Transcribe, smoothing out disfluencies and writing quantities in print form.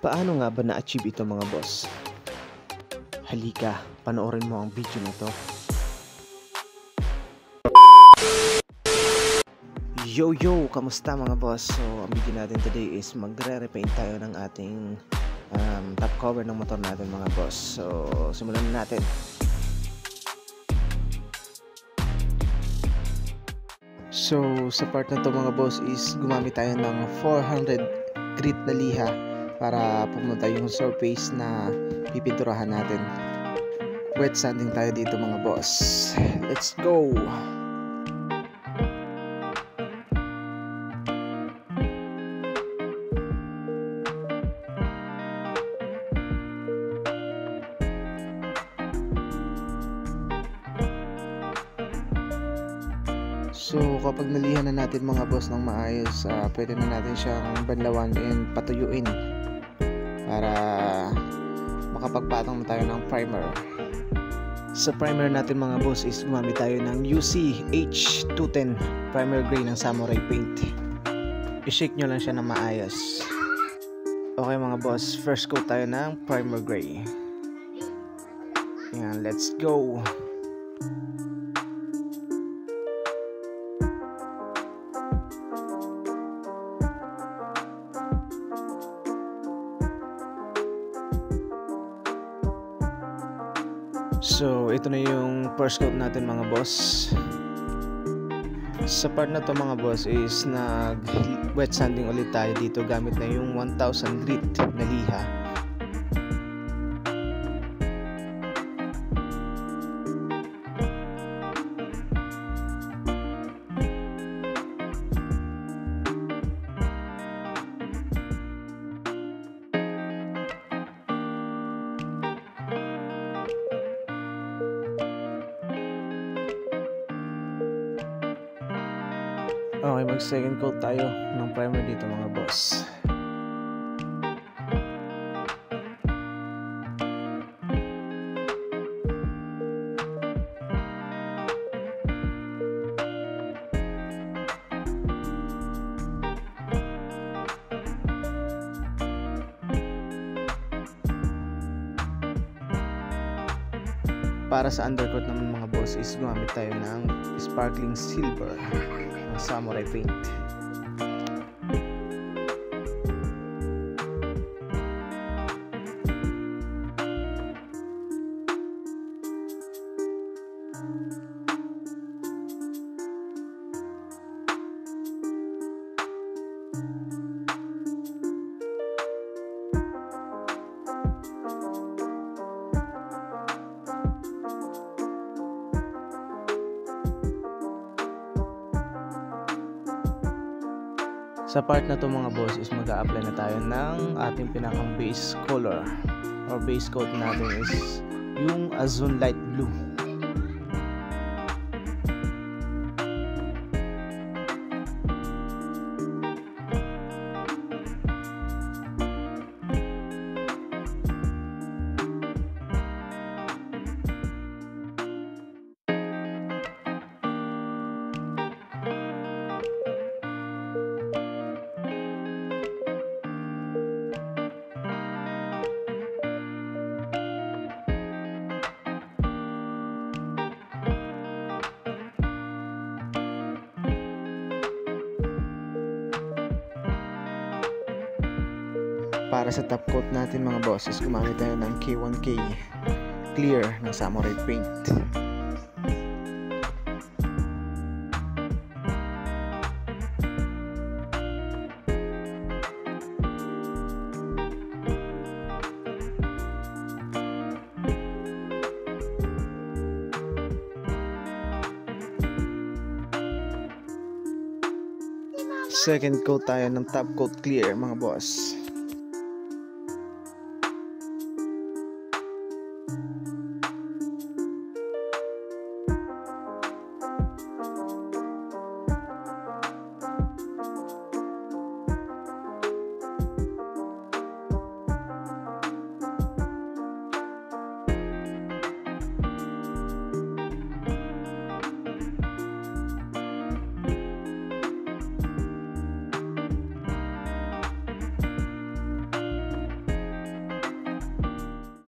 Paano nga ba na-achieve ito mga boss? Halika, panoorin mo ang video na to. Yo, kamusta mga boss? So, ang video natin today is magre-repaint tayo ng ating top cover ng motor natin mga boss. So, simulan na natin. So, sa part na to mga boss is gumamit tayo ng 400 grit na liha para pumunta yung surface na pipinturahan natin. Wet sanding tayo dito mga boss. Let's go! So kapag nalihan na natin mga boss ng maayos, pwede na natin siyang banlawan and patuyuin para makapagpatong na tayo ng primer. Sa primer natin mga boss is gumamit tayo ng UC H210 primer gray ng Samurai Paint. I-shake nyo lang siya na maayos. Okay mga boss, first coat tayo ng primer gray. Yan, let's go! So ito na yung first coat natin mga boss. Sa part na to mga boss is nag wet sanding ulit tayo dito gamit na yung 1000 grit na liha. Okay, mag second coat tayo ng primer dito mga boss. Para sa undercoat naman mga boss is gumamit tayo ng sparkling silver ng Samurai Paint. Sa part na to mga boss is mag-a-apply na tayo ng ating pinakang base color or base coat natin is yung Azul Light Blue. Para sa top coat natin mga boss is gumamit tayo ng K1K clear ng Samurai Paint. Second coat tayo ng top coat clear mga boss.